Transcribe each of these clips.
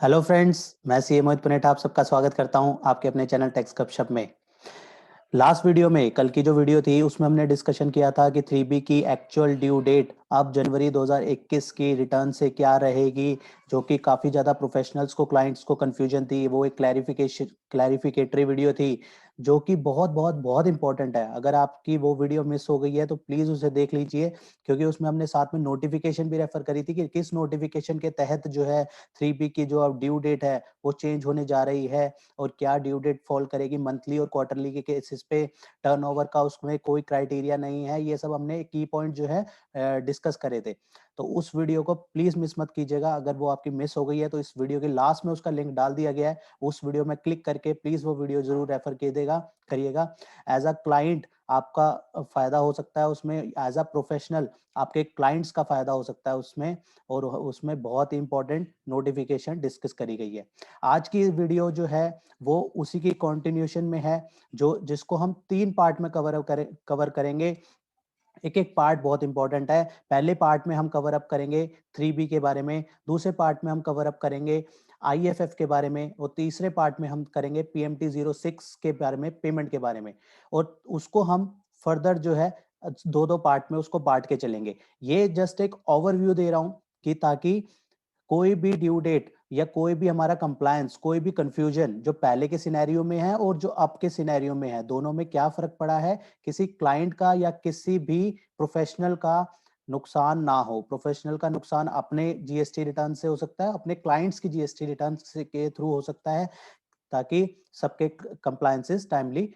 Hello friends, मैं CA मोहित पुनेठा आप सबका स्वागत करता हूं आपके अपने चैनल टेक्स गपशप में। लास्ट वीडियो में, कल की जो वीडियो थी उसमें हमने डिस्कशन किया था कि 3B की एक्चुअल ड्यू डेट अब जनवरी 2021 की रिटर्न से क्या रहेगी, जो कि काफ़ी ज़्यादा प्रोफेशनल्स को, क्लाइंट्स को कन्फ्यूजन थी। वो एक क्लैरिफिकेटरी वीडियो थी जो कि बहुत बहुत बहुत इंपॉर्टेंट है। अगर आपकी वो वीडियो मिस हो गई है तो प्लीज़ उसे देख लीजिए, क्योंकि उसमें हमने साथ में नोटिफिकेशन भी रेफर करी थी कि किस नोटिफिकेशन के तहत जो है 3B की जो अब ड्यू डेट है वो चेंज होने जा रही है, और क्या ड्यू डेट फॉल करेगी मंथली और क्वार्टरली के केसेस पे, टर्नओवर का उसमें कोई क्राइटेरिया नहीं है। ये सब हमने की पॉइंट जो है डिस्कस करे थे। तो उस वीडियो को प्लीज मिस मत कीजिएगा। अगर वो आपकी मिस हो गई है तो इस वीडियो के लास्ट में उसका लिंक डाल दिया गया है, उस वीडियो में क्लिक करके प्लीज वो वीडियो जरूर रेफर करिएगा। एज अ क्लाइंट आपका फायदा हो सकता है उसमें, एज अ प्रोफेशनल आपके क्लाइंट्स का फायदा हो सकता है उसमें, और उसमें बहुत ही इंपॉर्टेंट नोटिफिकेशन डिस्कस करी गई है। आज की वीडियो जो है वो उसी की कंटिन्यूशन में है, जो जिसको हम 3 पार्ट में कवर करेंगे। एक एक पार्ट बहुत इंपॉर्टेंट है। पहले पार्ट में हम कवर अप करेंगे 3B के बारे में, दूसरे पार्ट में हम कवर अप करेंगे IFF के बारे में, और तीसरे पार्ट में हम करेंगे PMT06 के बारे में, पेमेंट के बारे में। और उसको हम फर्दर जो है दो दो पार्ट में उसको बांट के चलेंगे। ये जस्ट एक ओवरव्यू दे रहा हूं कि ताकि कोई भी ड्यू डेट या कोई भी हमारा कंप्लायंस, कोई भी कंफ्यूजन जो पहले के सिनेरियो में है और जो अब के सिनेरियो में है, दोनों में क्या फर्क पड़ा है, किसी क्लाइंट का या किसी भी प्रोफेशनल का नुकसान ना हो। प्रोफेशनल का नुकसान अपने जीएसटी रिटर्न से हो सकता है, अपने क्लाइंट्स की जीएसटी रिटर्न के थ्रू हो सकता है, ताकि सबके कंप्लायंसेस टाइमली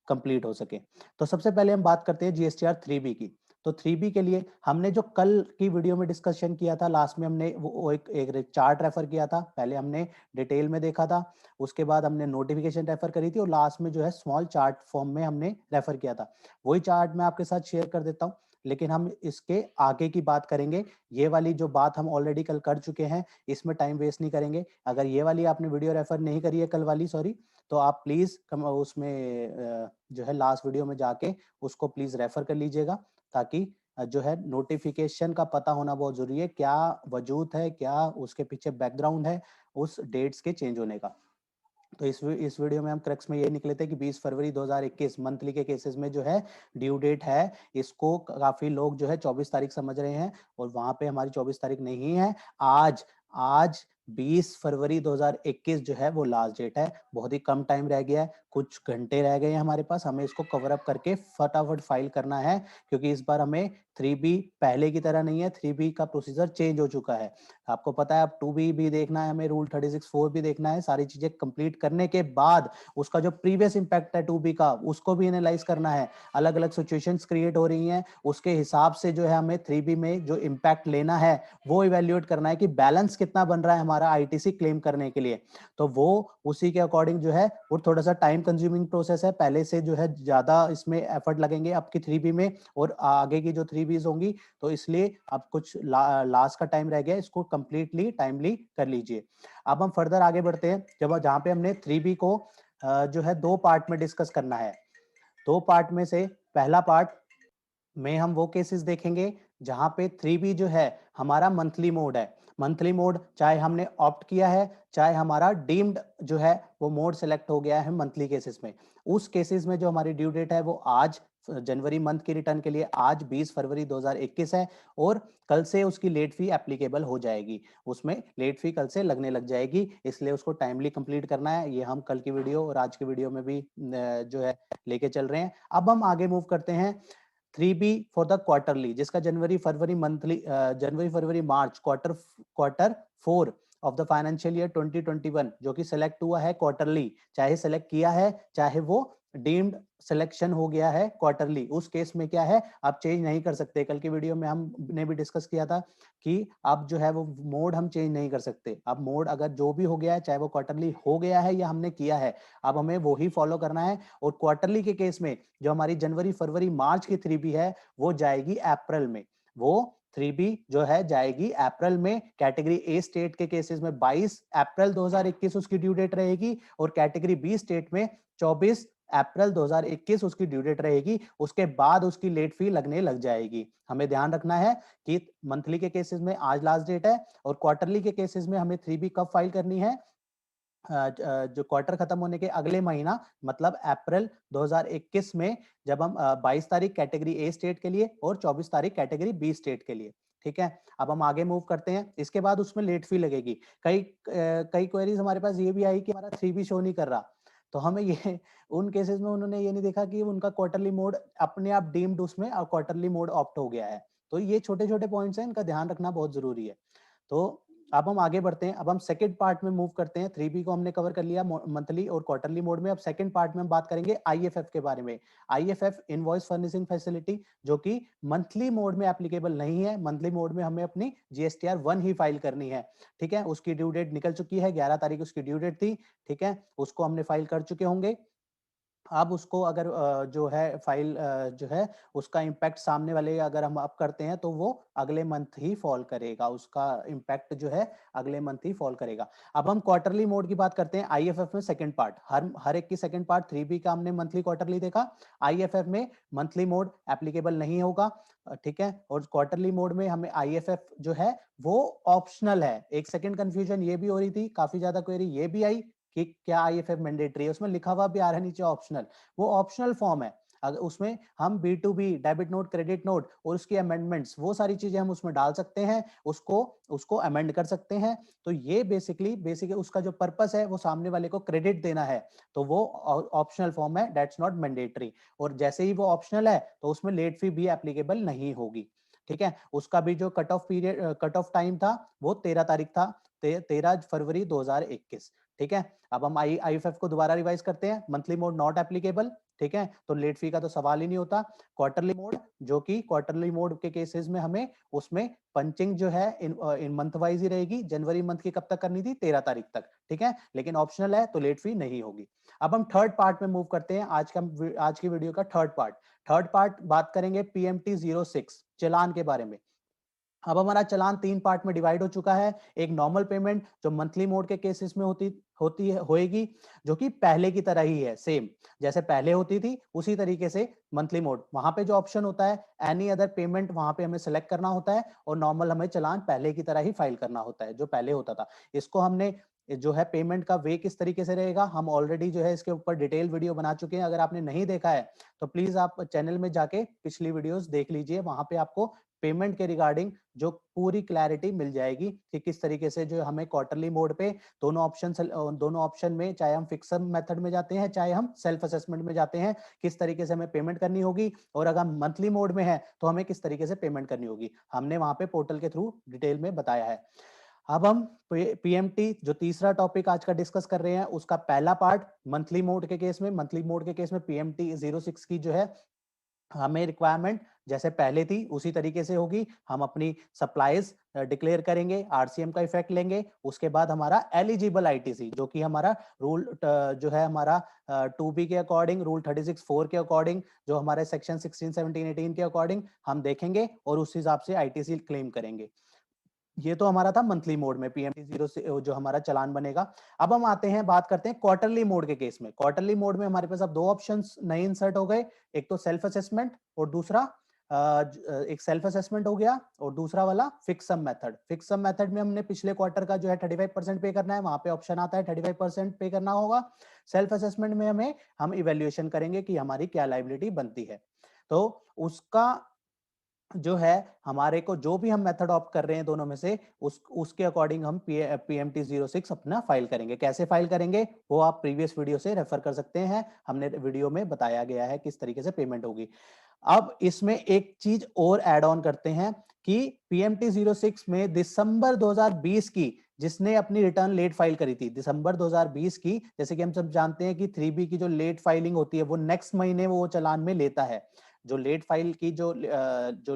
कंप्लीट हो सके। तो सबसे पहले हम बात करते हैं जीएसटीआर 3B की। तो 3B के लिए हमने जो कल की वीडियो में डिस्कशन किया था, लास्ट में हमने वो एक चार्ट रेफर किया था। पहले हमने डिटेल में देखा था, उसके बाद हमने नोटिफिकेशन रेफर करी थी, और लास्ट में जो है स्मॉल चार्ट फॉर्म में हमने रेफर किया था। वही चार्ट मैं आपके साथ शेयर कर देता हूँ, लेकिन हम इसके आगे की बात करेंगे। ये वाली जो बात हम ऑलरेडी कल कर चुके हैं, इसमें टाइम वेस्ट नहीं करेंगे। अगर ये वाली आपने वीडियो रेफर नहीं करी है, कल वाली, सॉरी, तो आप प्लीज उसमें जो है लास्ट वीडियो में जाके उसको प्लीज रेफर कर लीजिएगा, ताकि जो है नोटिफिकेशन का पता होना बहुत जरूरी है, क्या वजूद है, क्या उसके पीछे बैकग्राउंड है उस डेट्स के चेंज होने का। तो इस वीडियो में हम क्रक्स में ये निकले थे कि 20 फरवरी 2021 मंथली के केसेस में जो है ड्यू डेट है। इसको काफी लोग जो है 24 तारीख समझ रहे हैं, और वहां पे हमारी 24 तारीख नहीं है। आज आज 20 फरवरी 2021 जो है वो लास्ट डेट है। बहुत ही कम टाइम रह गया है, कुछ घंटे रह गए हैं हमारे पास। हमें इसको कवर अप करके फटाफट फाइल करना है, क्योंकि इस बार हमें 3B पहले की तरह नहीं है, 3B का प्रोसीजर चेंज हो चुका है। आपको पता है अब 2B भी देखना है, हमें रूल 36(4) भी देखना है। सारी चीजें कंप्लीट करने के बाद उसका जो प्रीवियस इंपैक्ट है 2B का, उसको भी एनालाइज करना है। अलग अलग सिचुएशंस क्रिएट हो रही हैं, उसके हिसाब से जो है हमें 3B में जो इंपैक्ट लेना है वो इवेल्युएट करना है कि बैलेंस कितना बन रहा है हमारा आईटीसी क्लेम करने के लिए। तो वो उसी के अकॉर्डिंग जो है वो थोड़ा सा टाइम कंज्यूमिंग प्रोसेस है। पहले से जो है ज्यादा इसमें एफर्ट लगेंगे आपकी 3B में, और आगे की जो 3Bs होंगी, तो इसलिए अब कुछ लास्ट का टाइम रह गया, इसको कंप्लीटली टाइमली कर लीजिए। अब हम फर्दर आगे बढ़ते हैं, जब जहां पे हमने 3B को जो है 2 पार्ट में डिस्कस करना है। 2 पार्ट में से पहला पार्ट में हम वो केसेस देखेंगे जहां पे 3B जो है हमारा मंथली मोड है। मंथली मोड चाहे हमने ऑप्ट किया है, चाहे हमारा डीम्ड जो है वो मोड सेलेक्ट हो गया है मंथली केसेस में, उस केसेस में जो हमारी ड्यू डेट है वो आज जनवरी मंथ की रिटर्न के लिए आज 20 फरवरी 2021 है, और कल से उसकी लेट फी एप्लीकेबल हो जाएगी। उसमें लेट फी कल से लगने लग जाएगी, इसलिए उसको टाइमली कंप्लीट करना है। ये हम कल की वीडियो और आज की वीडियो में भी जो है लेके चल रहे हैं। अब हम आगे मूव करते हैं 3B फॉर द क्वार्टरली, जिसका जनवरी फरवरी मार्च quarter 4 of the financial year 2021 जो कि सिलेक्ट हुआ है क्वार्टरली, चाहे सिलेक्ट किया है चाहे वो डीम्ड सिलेक्शन हो गया है क्वार्टरली, उस केस में क्या है आप चेंज नहीं कर सकते। कल की वीडियो में हमने भी डिस्कस किया था कि अब जो है वो मोड हम चेंज नहीं कर सकते। अब मोड अगर जो भी हो गया है, चाहे वो क्वार्टरली हो गया है या हमने किया है, अब हमें वो ही फॉलो करना है। और क्वार्टरली के केस में जो हमारी जनवरी फरवरी मार्च की 3B है वो जाएगी अप्रैल में। वो 3B जो है जाएगी अप्रैल में। कैटेगरी ए स्टेट के केसेस में 22 अप्रैल 2021 उसकी ड्यू डेट रहेगी, और कैटेगरी बी स्टेट में 24 अप्रैल 2021 उसकी ड्यू डेट रहेगी, उसके बाद उसकी लेट फी लगने लग जाएगी। हमें ध्यान रखना है कि मंथली के केसेस में आज लास्ट डेट है और क्वार्टरली के केसेस में हमें 3B कब फाइल करनी है, जो क्वार्टर खत्म होने के अगले महीना मतलब अप्रैल 2021 में, जब हम 22 तारीख कैटेगरी ए स्टेट के लिए और 24 तारीख कैटेगरी बी स्टेट के लिए। ठीक है, अब हम आगे मूव करते हैं। इसके बाद उसमें लेट फी लगेगी। कई क्वेरीज हमारे पास ये भी आई कि हमारा 3B शो नहीं कर रहा, तो हमें ये उन केसेस में उन्होंने ये नहीं देखा कि उनका क्वार्टरली मोड अपने आप डीम्ड उसमें क्वार्टरली मोड ऑप्ट हो गया है। तो ये छोटे छोटे पॉइंट्स हैं, इनका ध्यान रखना बहुत जरूरी है। तो अब हम आगे बढ़ते हैं। अब हम सेकंड पार्ट में मूव करते हैं। 3B को हमने कवर कर लिया मंथली और क्वार्टरली मोड में। अब सेकंड पार्ट में हम बात करेंगे आईएफएफ के बारे में। आईएफएफ इनवॉइस फर्निशिंग फैसिलिटी, जो कि मंथली मोड में एप्लीकेबल नहीं है। मंथली मोड में हमें अपनी जीएसटीआर 1 ही फाइल करनी है। ठीक है, उसकी ड्यू डेट निकल चुकी है, 11 तारीख उसकी ड्यू डेट थी। ठीक है, उसको हमने फाइल कर चुके होंगे। अब उसको अगर जो है फाइल जो है उसका इम्पैक्ट सामने वाले अगर हम अब करते हैं तो वो अगले मंथ ही फॉल करेगा, उसका इम्पैक्ट जो है अगले मंथ ही फॉल करेगा। अब हम क्वार्टरली मोड की बात करते हैं। आईएफएफ में सेकंड पार्ट, हर एक की सेकंड पार्ट 3B का हमने मंथली क्वार्टरली देखा। आईएफएफ में मंथली मोड एप्लीकेबल नहीं होगा। ठीक है, और क्वार्टरली मोड में हमें आईएफएफ जो है वो ऑप्शनल है। एक सेकंड कंफ्यूजन ये भी हो रही थी, काफी ज्यादा क्वेरी ये भी आई कि क्या आईएफएफ मैंडेटरी है, उसमें लिखा हुआ भी आ रहा है नीचे ऑप्शनल। वो ऑप्शनल फॉर्म है। अगर उसमें हम B2B debit note, credit note और उसकी अमेंडमेंट्स, वो सारी चीजें हम उसमें डाल सकते हैं, उसको उसको अमेंड कर सकते हैं। तो ये बेसिकली उसका जो पर्पस है वो सामने वाले को क्रेडिट देना है, तो वो ऑप्शनल फॉर्म है, दैट्स नॉट मैंडेटरी। और जैसे ही वो ऑप्शनल है तो उसमें लेट फी भी एप्लीकेबल नहीं होगी। ठीक है, उसका भी जो cut off period, cut off time था वो 13 तारीख था, 13 फरवरी 2021। ठीक है, अब हम आईएफएफ को दोबारा रिवाइज करते हैं। Monthly mode not applicable. ठीक है, तो लेट फी का तो सवाल ही नहीं होता। क्वार्टरली मोड, जो कि क्वार्टरली मोड के केसेस में हमें उसमें पंचिंग जो है इन मंथ वाइज ही रहेगी। जनवरी मंथ की कब तक करनी थी, 13 तारीख तक। ठीक है, लेकिन ऑप्शनल है तो लेट फी नहीं होगी। अब हम थर्ड पार्ट में मूव करते हैं। आज की वीडियो का थर्ड पार्ट बात करेंगे PMT 06 चालान के बारे में। अब हमारा चालान 3 पार्ट में डिवाइड हो चुका है। एक नॉर्मल पेमेंट जो मंथली मोड के केसेस में होती है होएगी, जो कि पहले की तरह ही है, सेम जैसे पहले होती थी उसी तरीके से मंथली मोड। वहां पे जो ऑप्शन होता है एनी अदर पेमेंट, वहां पे हमें सेलेक्ट करना होता है और नॉर्मल हमें चालान पहले की तरह ही फाइल करना होता है जो पहले होता था। इसको हमने जो है पेमेंट का वे किस तरीके से रहेगा, हम ऑलरेडी जो है इसके ऊपर डिटेल वीडियो बना चुके हैं। अगर आपने नहीं देखा है तो प्लीज आप चैनल में जाके पिछली वीडियोस देख लीजिए, वहां पे आपको पेमेंट के रिगार्डिंग जो पूरी क्लैरिटी मिल जाएगी कि किस तरीके से जो हमें क्वार्टरली मोड पे दोनों ऑप्शन में, चाहे हम फिक्सड मेथड में जाते हैं चाहे हम सेल्फ असेसमेंट में जाते हैं, किस तरीके से हमें पेमेंट करनी होगी, और अगर मंथली मोड में है तो हमें किस तरीके से पेमेंट करनी होगी, हमने वहां पे पोर्टल के थ्रू डिटेल में बताया है। अब हम पीएमटी जो तीसरा टॉपिक आज का डिस्कस कर रहे हैं उसका पहला पार्ट मंथली मोड के केस में पीएमटी 06 की जो है हमें रिक्वायरमेंट जैसे पहले थी उसी तरीके से होगी। हम अपनी सप्लाईज डिक्लेयर करेंगे, आरसीएम का इफेक्ट लेंगे, उसके बाद हमारा एलिजिबल आईटीसी जो कि हमारा रूल जो है हमारा 2B के अकॉर्डिंग, रूल 36(4) के अकॉर्डिंग, जो हमारे सेक्शन 16, 17, 18 के अकॉर्डिंग हम देखेंगे और उस हिसाब से आईटीसी क्लेम करेंगे। ये तो हमारा था मंथली मोड में पीएमटी 0 से जो हमारा चालान बनेगा। अब हम आते हैं, बात करते हैं क्वार्टरली मोड के केस में। क्वार्टरली मोड में हमारे पास अब दो ऑप्शंस नए इंसर्ट हो गए, एक तो सेल्फ असेसमेंट और दूसरा एक सेल्फ असेसमेंट हो गया और दूसरा वाला fix sum method. Fix sum method में हमने पिछले क्वार्टर का जो है 35% पे करना है, वहां पे ऑप्शन आता है 35% पे करना होगा। सेल्फ असेसमेंट में हम इवेल्युएशन करेंगे कि हमारी क्या लाइबिलिटी बनती है, तो उसका जो है हमारे को जो भी हम मेथड ऑप्ट कर रहे हैं दोनों में से उसके अकॉर्डिंग हम पीएमटी 06 अपना फाइल करेंगे। कैसे फाइल करेंगे वो आप प्रीवियस वीडियो से रेफर कर सकते हैं, हमने वीडियो में बताया गया है किस तरीके से पेमेंट होगी। अब इसमें एक चीज और ऐड ऑन करते हैं कि पीएमटी 06 में दिसंबर 2020 की जिसने अपनी रिटर्न लेट फाइल करी थी दिसंबर 2020 की, जैसे कि हम सब जानते हैं कि 3B की जो लेट फाइलिंग होती है वो नेक्स्ट महीने वो चालान में लेता है। जो लेट फाइल की जो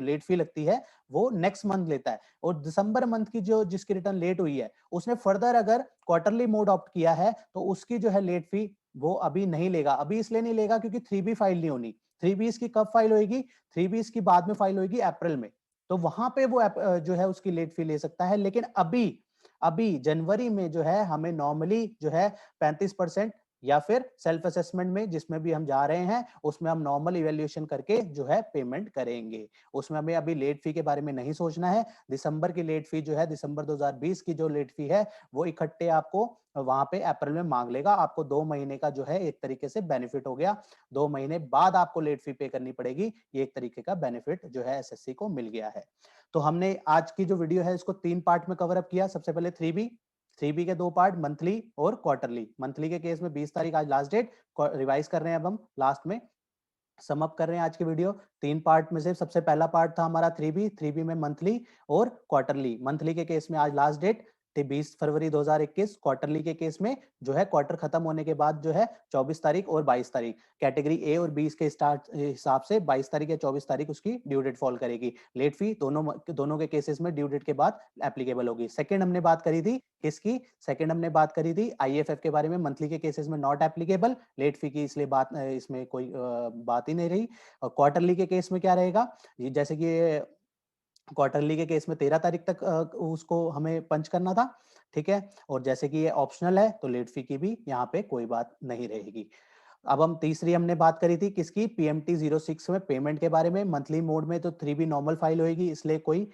लेट फी लगती है वो नेक्स्ट मंथ लेता है, और दिसंबर मंथ की जो जिसकी रिटर्न लेट हुई है उसने फर्दर अगर क्वार्टरली मोड ऑप्ट किया है तो उसकी जो है लेट फी वो अभी नहीं लेगा। अभी इसलिए नहीं लेगा क्योंकि 3B फाइल नहीं होनी। 3B इसकी कब फाइल होगी, 3B इसकी बाद में फाइल होगी अप्रैल में, तो वहां पे वो जो है उसकी लेट फी ले सकता है। लेकिन अभी अभी जनवरी में जो है हमें नॉर्मली जो है 35% या फिर सेल्फ असेसमेंट में जिसमें भी हम जा रहे हैं उसमें हम नॉर्मल इवैल्यूएशन करके जो है पेमेंट करेंगे। उसमें हमें अभी लेट फी के बारे में नहीं सोचना है। दिसंबर की लेट फी जो है, दिसंबर 2020 की जो लेट फी है वो इकट्ठे आपको वहां पे अप्रैल में मांग लेगा। आपको 2 महीने का जो है एक तरीके से बेनिफिट हो गया। 2 महीने बाद आपको लेट फी पे करनी पड़ेगी, ये एक तरीके का बेनिफिट जो है एसएससी को मिल गया है। तो हमने आज की जो वीडियो है इसको 3 पार्ट में कवर अप किया। सबसे पहले 3B के 2 पार्ट, मंथली और क्वार्टरली। मंथली के केस में 20 तारीख आज लास्ट डेट, रिवाइज कर रहे हैं अब हम लास्ट में, सम अप कर रहे हैं आज की वीडियो। 3 पार्ट में से सबसे पहला पार्ट था हमारा 3B में मंथली और क्वार्टरली। मंथली के केस में आज लास्ट डेट थी 20 फरवरी 2021। क्वार्टरली के केस में जो है क्वार्टर खत्म होने के बाद जो है 24 तारीख और 22 तारीख, कैटेगरी ए और बी के स्टार्ट हिसाब से 22 तारीख या 24 तारीख उसकी ड्यू डेट फॉल करेगी। लेट फी दोनों के केसेस में ड्यू डेट के बाद एप्लीकेबल होगी। सेकंड हमने बात करी थी किसकी? सेकंड हमने बात करी थी आईएफएफ के बारे में। मंथली के केसेस में नॉट एप्लीकेबल, लेट फी की इसलिए बात इसमें कोई बात ही नहीं रही। और क्वार्टरली के केस में क्या रहेगा, जैसे कि क्वार्टरली के केस में 13 तारीख तक उसको हमें पंच करना था, ठीक है। और जैसे कि ये ऑप्शनल है तो लेट फी की भी यहाँ पे कोई बात नहीं रहेगी। अब हम तीसरी हमने बात करी थी किसकी? PMT 06 में पेमेंट के बारे में। मंथली मोड में तो 3B नॉर्मल फाइल होगी, इसलिए कोई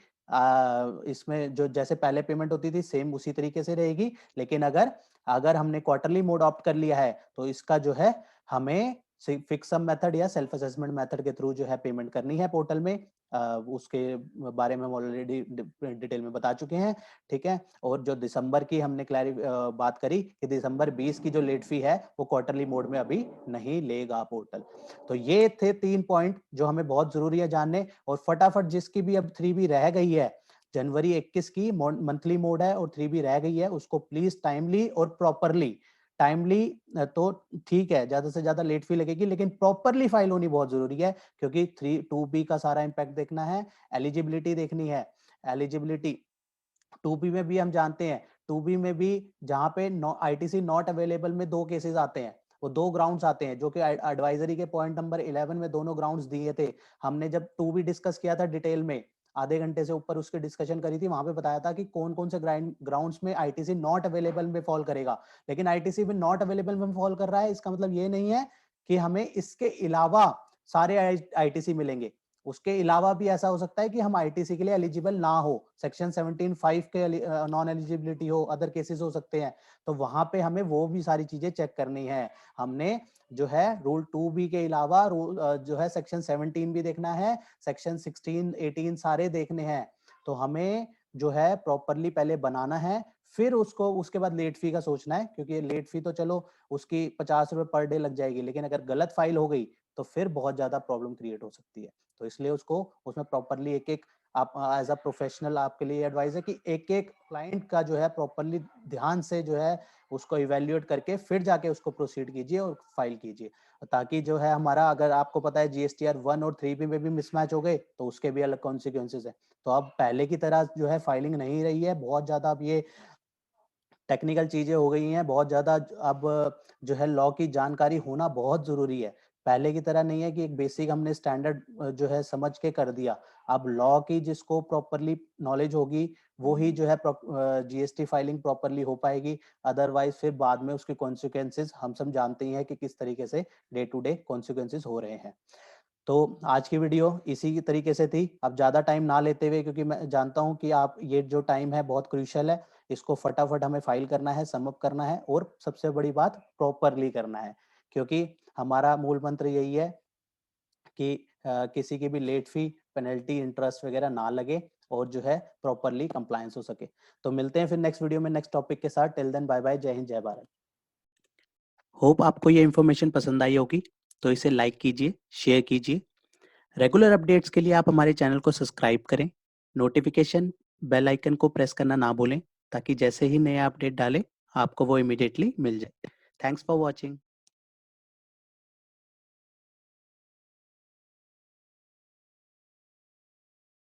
इसमें जो जैसे पहले पेमेंट होती थी सेम उसी तरीके से रहेगी। लेकिन अगर हमने क्वार्टरली मोड ऑप्ट कर लिया है तो इसका जो है हमें फिक्स सम मेथड या सेल्फ असेसमेंट मेथड के थ्रू जो है पेमेंट करनी है पोर्टल में। उसके बारे में हम ऑलरेडी डिटेल में बता चुके हैं, ठीक है। और जो दिसंबर की हमने बात करी कि दिसंबर 20 की जो लेट फी है वो क्वार्टरली मोड में अभी नहीं लेगा पोर्टल। तो ये थे 3 पॉइंट जो हमें बहुत जरूरी है जानने। और फटाफट जिसकी भी अब 3B रह गई है, जनवरी 21 की मंथली मोड है और 3B रह गई है, उसको प्लीज टाइमली और प्रॉपरली, टाइमली तो ठीक है ज्यादा से ज्यादा लेट फी लगेगी लेकिन प्रॉपरली फाइल होनी बहुत जरूरी है, क्योंकि 2B का सारा इंपैक्ट देखना है, एलिजिबिलिटी देखनी है। एलिजिबिलिटी 2B में भी हम जानते हैं, 2B में भी जहां पे आईटीसी नॉट अवेलेबल में 2 केसेस आते हैं, वो 2 ग्राउंड्स आते हैं जो कि एडवाइजरी के पॉइंट नंबर 11 में दोनों ग्राउंड्स दिए थे। हमने जब 2B डिस्कस किया था डिटेल में, आधे घंटे से ऊपर उसकी डिस्कशन करी थी, वहां पे बताया था कि कौन कौन से ग्राउंड्स में आईटीसी नॉट अवेलेबल में फॉल करेगा। लेकिन आईटीसी में नॉट अवेलेबल में फॉल कर रहा है, इसका मतलब ये नहीं है कि हमें इसके अलावा सारे आईटीसी मिलेंगे। उसके अलावा भी ऐसा हो सकता है कि हम आईटीसी के लिए एलिजिबल ना हो, सेक्शन 17(5) के नॉन एलिजिबिलिटी हो, अदर केसेस हो सकते हैं। तो वहां पे हमें वो भी सारी चीजें चेक करनी है। हमने जो है रूल 2B के अलावा रूल जो है सेक्शन 17 भी देखना है, सेक्शन 16, 18 सारे देखने हैं। तो हमें जो है प्रॉपरली पहले बनाना है, फिर उसको उसके बाद लेट फी का सोचना है, क्योंकि लेट फी तो चलो उसकी 50 रुपए पर डे लग जाएगी, लेकिन अगर गलत फाइल हो गई तो फिर बहुत ज्यादा प्रॉब्लम क्रिएट हो सकती है। तो इसलिए उसको उसमें प्रॉपरली एक एक, आप एज अ प्रोफेशनल आपके लिए एडवाइस है कि एक एक क्लाइंट का जो है प्रॉपरली ध्यान से जो है उसको इवेल्युएट करके फिर जाके उसको प्रोसीड कीजिए और फाइल कीजिए, ताकि जो है हमारा, अगर आपको पता है GSTR 1 और 3B में भी मिसमैच हो गए तो उसके भी अलग कॉन्सिक्वेंसेज है। तो अब पहले की तरह जो है फाइलिंग नहीं रही है, बहुत ज्यादा अब ये टेक्निकल चीजें हो गई हैं, बहुत ज्यादा अब जो है लॉ की जानकारी होना बहुत जरूरी है। पहले की तरह नहीं है कि एक बेसिक हमने स्टैंडर्ड जो है समझ के कर दिया। अब लॉ की जिसको प्रॉपरली नॉलेज होगी वो ही जो है GST फाइलिंग प्रॉपरली हो पाएगी, अदरवाइज फिर बाद में उसके कॉन्सिक्वेंसेज हम सब जानते ही हैं कि किस तरीके से डे टू डे कॉन्सिक्वेंसेज हो रहे हैं। तो आज की वीडियो इसी तरीके से थी। अब ज्यादा टाइम ना लेते हुए, क्योंकि मैं जानता हूं कि आप ये जो टाइम है बहुत क्रूशियल है, इसको फटाफट हमें फाइल करना है, समअप करना है और सबसे बड़ी बात प्रॉपरली करना है, क्योंकि हमारा मूल मंत्र यही है कि किसी की भी लेट फी, पेनल्टी, इंटरेस्ट वगैरह ना लगे और जो है प्रॉपरली कंप्लायंस हो सके। तो मिलते हैं फिर नेक्स्ट वीडियो में नेक्स्ट टॉपिक के साथ। टिल देन बाय बाय, जय हिंद, जय भारत। होप आपको ये इन्फॉर्मेशन पसंद आई होगी, तो इसे लाइक कीजिए, शेयर कीजिए। रेगुलर अपडेट्स के लिए आप हमारे चैनल को सब्सक्राइब करें, नोटिफिकेशन बेल आइकन को प्रेस करना ना भूलें, ताकि जैसे ही नया अपडेट डालें आपको वो इमीडिएटली मिल जाए। Thanks for watching.